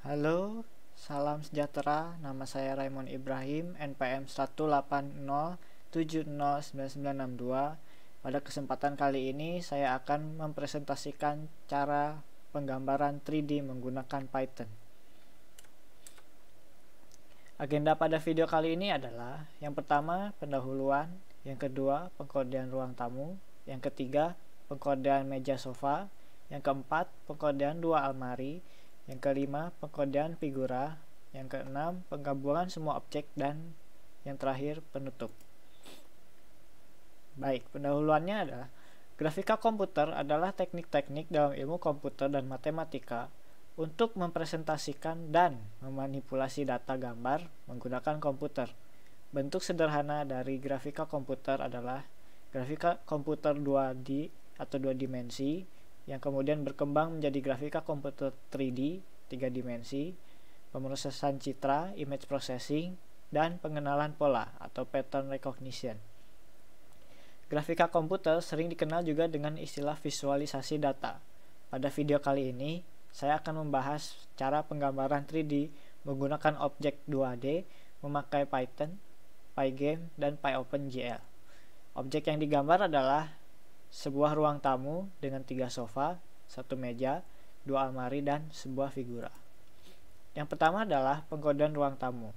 Halo, salam sejahtera. Nama saya Raymond Ibrahim, NPM 18070709962. Pada kesempatan kali ini saya akan mempresentasikan cara penggambaran 3D menggunakan Python. Agenda pada video kali ini adalah yang pertama pendahuluan, yang kedua pengkodean ruang tamu, yang ketiga pengkodean meja sofa, yang keempat pengkodean dua almari, yang kelima pengkodean figura, yang keenam penggabungan semua objek, dan yang terakhir penutup. Baik, pendahuluannya adalah grafika komputer adalah teknik-teknik dalam ilmu komputer dan matematika untuk mempresentasikan dan memanipulasi data gambar menggunakan komputer. Bentuk sederhana dari grafika komputer adalah grafika komputer 2D atau 2 dimensi yang kemudian berkembang menjadi grafika komputer 3D 3 dimensi, pemrosesan citra, image processing, dan pengenalan pola atau pattern recognition. Grafika komputer sering dikenal juga dengan istilah visualisasi data. Pada video kali ini, saya akan membahas cara penggambaran 3D menggunakan objek 2D memakai Python, Pygame, dan PyOpenGL. Objek yang digambar adalah sebuah ruang tamu dengan 3 sofa, 1 meja, 2 almari, dan sebuah figura. Yang pertama adalah pengkodean ruang tamu.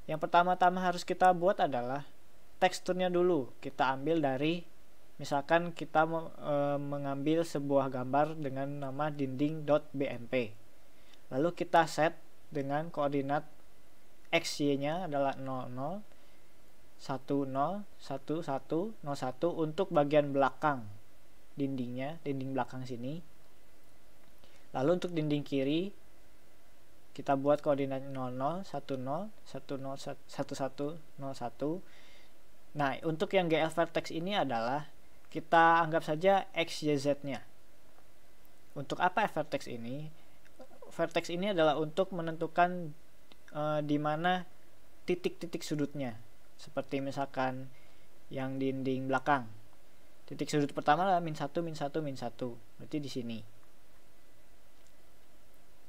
Yang pertama-tama harus kita buat adalah teksturnya dulu. Kita ambil dari, misalkan kita mengambil sebuah gambar dengan nama dinding.bmp. Lalu kita set dengan koordinat x, y-nya adalah 00, 10, 11, 01 untuk bagian belakang dindingnya, dinding belakang sini. Lalu untuk dinding kiri kita buat koordinat 00, 10, 10, 11, 01. Nah, untuk yang GL vertex ini adalah kita anggap saja x, y, z-nya. Untuk apa vertex ini? Vertex ini adalah untuk menentukan di mana titik-titik sudutnya. Seperti misalkan yang dinding belakang. Titik sudut pertama adalah -1, -1, -1. Berarti di sini.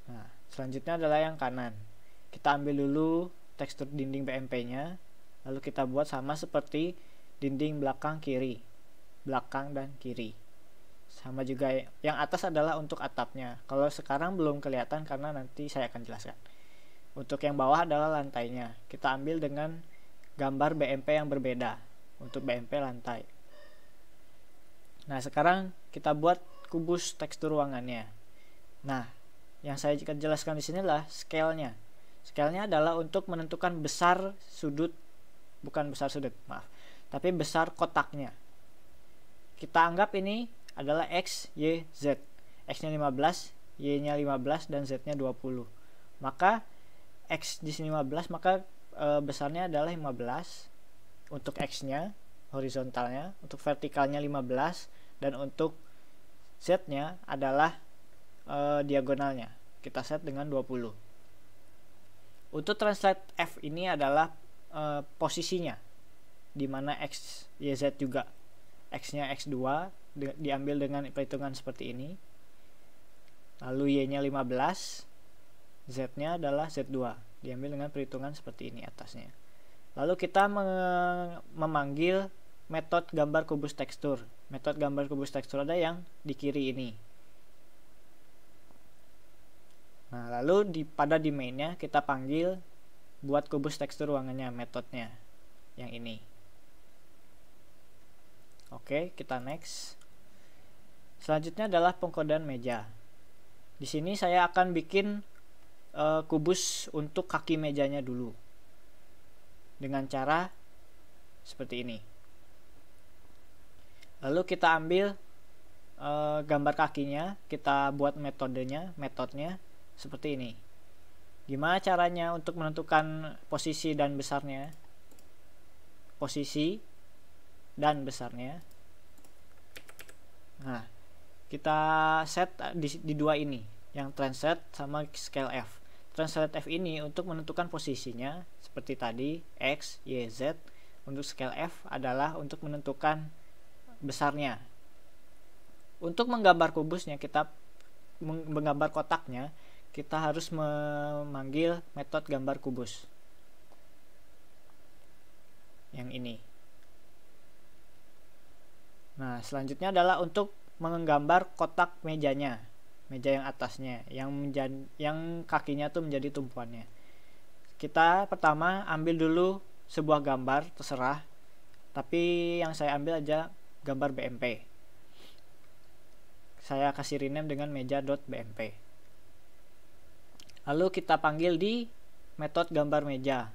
Nah, selanjutnya adalah yang kanan. Kita ambil dulu tekstur dinding BMP-nya, lalu kita buat sama seperti dinding belakang kiri, belakang dan kiri. Sama juga yang atas adalah untuk atapnya. Kalau sekarang belum kelihatan karena nanti saya akan jelaskan. Untuk yang bawah adalah lantainya. Kita ambil dengan gambar BMP yang berbeda untuk BMP lantai. Nah, sekarang kita buat kubus tekstur ruangannya. Nah, yang saya akan jelaskan di sini adalah scale-nya. Scale-nya adalah untuk menentukan besar sudut, bukan besar sudut, maaf, tapi besar kotaknya. Kita anggap ini adalah X, Y, Z. X-nya 15, Y-nya 15, dan Z-nya 20. Maka X di sini 15, maka besarnya adalah 15 untuk X-nya, horizontalnya, untuk vertikalnya 15, dan untuk Z-nya adalah diagonalnya. Kita set dengan 20. Untuk translate F ini adalah posisinya, di mana X, Y, Z juga. X-nya X2 diambil dengan perhitungan seperti ini. Lalu Y-nya 15, Z-nya adalah Z2, diambil dengan perhitungan seperti ini atasnya. Lalu kita memanggil metode gambar kubus tekstur. Metode gambar kubus tekstur ada yang di kiri ini. Nah, lalu pada di main-nya kita panggil buat kubus tekstur ruangannya, metodenya yang ini. Oke, kita next. Selanjutnya adalah pengkodean meja. Di sini saya akan bikin kubus untuk kaki mejanya dulu dengan cara seperti ini. Lalu kita ambil gambar kakinya, kita buat metodenya seperti ini. Gimana caranya untuk menentukan posisi dan besarnya? Posisi dan besarnya. Nah, kita set di dua ini, yang translate sama scale F. Translate F ini untuk menentukan posisinya seperti tadi X, Y, Z. Untuk scale F adalah untuk menentukan besarnya. Untuk menggambar kubusnya, kita menggambar kotaknya, kita harus memanggil metode gambar kubus yang ini. Nah, selanjutnya adalah untuk menggambar kotak mejanya, meja yang atasnya, yang kakinya tuh menjadi tumpuannya. Kita pertama ambil dulu sebuah gambar, terserah, tapi yang saya ambil aja gambar BMP. Saya kasih rename dengan meja.bmp. Lalu kita panggil di metode gambar meja.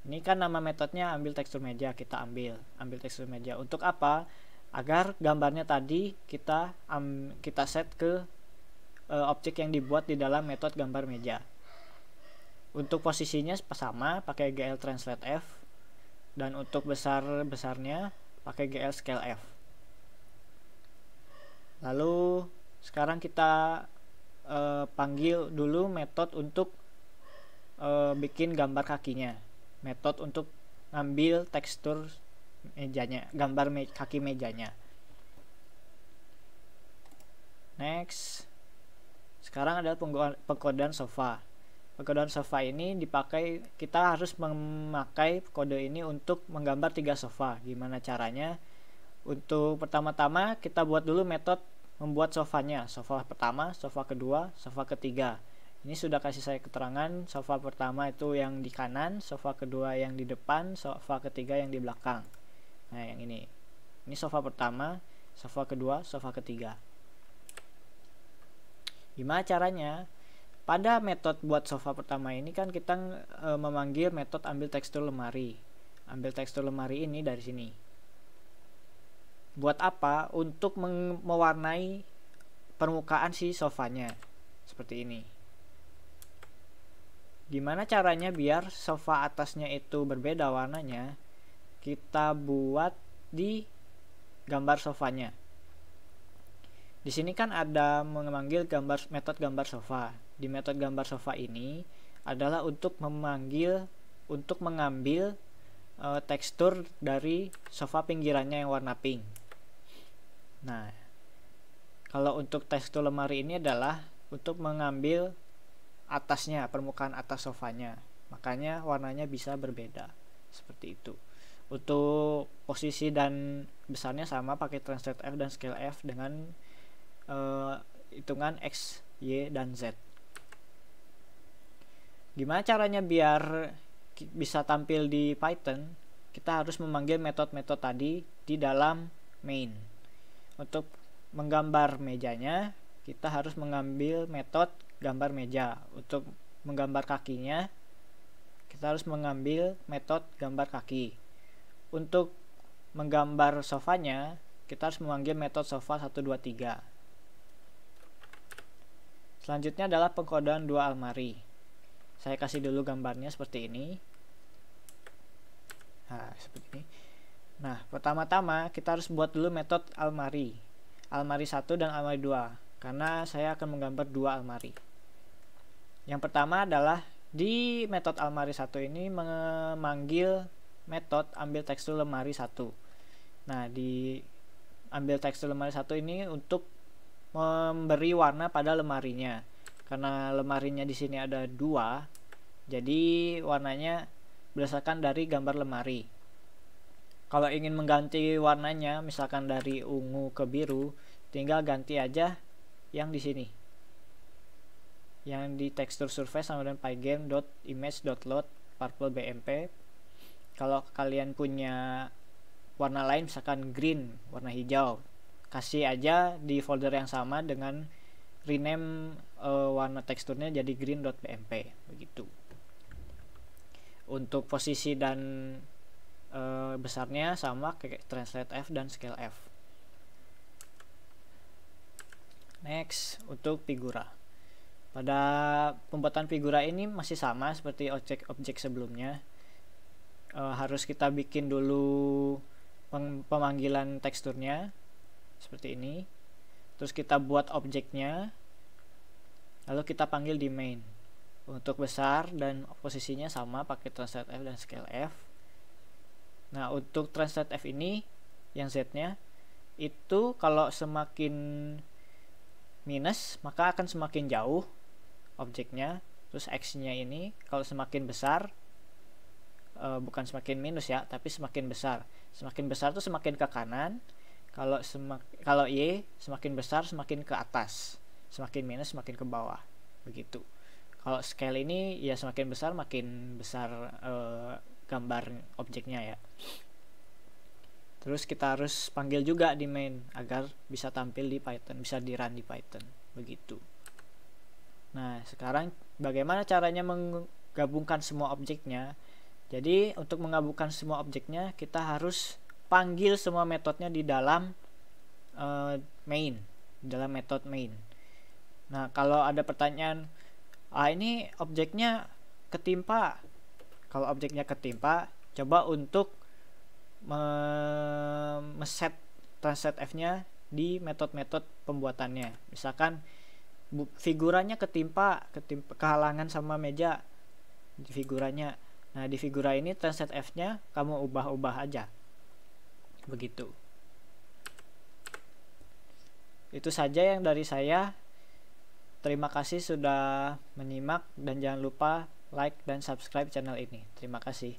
Ini kan nama metodenya ambil tekstur meja, kita ambil tekstur meja. Untuk apa? Agar gambarnya tadi kita set ke objek yang dibuat di dalam metode gambar meja. Untuk posisinya sama, pakai GL translate F, dan untuk besarnya pakai GL scale F. Lalu sekarang kita panggil dulu metode untuk bikin gambar kakinya, metode untuk ngambil tekstur mejanya, gambar kaki mejanya. Next, sekarang adalah pengkodean sofa. Pengkodean sofa ini dipakai, kita harus memakai kode ini untuk menggambar 3 sofa. Gimana caranya? Untuk pertama-tama kita buat dulu metode membuat sofanya, sofa pertama, sofa kedua, sofa ketiga. Ini sudah kasih saya keterangan, sofa pertama itu yang di kanan, sofa kedua yang di depan, sofa ketiga yang di belakang. Nah, yang ini sofa pertama, sofa kedua, sofa ketiga. Gimana caranya? Pada metode buat sofa pertama ini kan kita memanggil metode ambil tekstur lemari. Ambil tekstur lemari ini dari sini. Buat apa? Untuk mewarnai permukaan si sofanya. Seperti ini. Gimana caranya biar sofa atasnya itu berbeda warnanya? Kita buat di gambar sofanya. Di sini kan ada memanggil metode gambar sofa. Di metode gambar sofa ini adalah untuk mengambil tekstur dari sofa pinggirannya yang warna pink. Nah, kalau untuk tekstur lemari ini adalah untuk mengambil atasnya, permukaan atas sofanya. Makanya warnanya bisa berbeda. Seperti itu. Untuk posisi dan besarnya sama, pakai translate F dan scale F dengan hitungan X, Y, dan Z. Gimana caranya biar bisa tampil di Python? Kita harus memanggil metode-metode tadi di dalam main. Untuk menggambar mejanya, kita harus mengambil metode gambar meja. Untuk menggambar kakinya, kita harus mengambil metode gambar kaki. Untuk menggambar sofanya, kita harus memanggil metode sofa 1, 2, 3. Selanjutnya adalah pengkodean 2 almari. Saya kasih dulu gambarnya seperti ini. Nah, seperti ini. Nah, pertama-tama kita harus buat dulu metode almari. Almari 1 dan almari 2. Karena saya akan menggambar 2 almari. Yang pertama adalah di metode almari 1 ini memanggil metode ambil tekstur lemari 1. Nah, di ambil tekstur lemari 1 ini untuk memberi warna pada lemarinya. Karena lemarinya di sini ada 2, jadi warnanya berdasarkan dari gambar lemari. Kalau ingin mengganti warnanya, misalkan dari ungu ke biru, tinggal ganti aja yang di sini. Yang di tekstur surface sama dengan pygame.image.load purple bmp. Kalau kalian punya warna lain, misalkan green, warna hijau, kasih aja di folder yang sama dengan rename warna teksturnya jadi green.bmp, begitu. Untuk posisi dan besarnya sama, kayak translate F dan scale F. Next, untuk figura. Pada pembuatan figura ini masih sama seperti objek sebelumnya. Harus kita bikin dulu pemanggilan teksturnya seperti ini. Terus kita buat objeknya, lalu kita panggil di main. Untuk besar dan posisinya sama, pakai translate F dan scale F. Nah, untuk translate F ini yang Z-nya itu kalau semakin minus maka akan semakin jauh, objeknya, terus X-nya ini kalau semakin besar, bukan semakin minus ya, tapi semakin besar. Semakin besar tuh semakin ke kanan. Kalau Y semakin besar semakin ke atas, semakin minus semakin ke bawah, begitu. Kalau scale ini ya semakin besar makin besar gambar objeknya ya. Terus kita harus panggil juga di main agar bisa tampil di Python, bisa di run di Python, begitu. Nah, sekarang bagaimana caranya menggabungkan semua objeknya? Jadi untuk menggabungkan semua objeknya kita harus panggil semua metodenya di dalam main, di dalam metode main. Nah, kalau ada pertanyaan, ini objeknya ketimpa. Kalau objeknya ketimpa, coba untuk set translate f-nya di metode-metode pembuatannya. Misalkan figurannya ketimpa kehalangan sama meja di figurannya. Nah, di figura ini translate f-nya kamu ubah-ubah aja, begitu. Itu saja yang dari saya. Terima kasih sudah menyimak dan jangan lupa like dan subscribe channel ini. Terima kasih.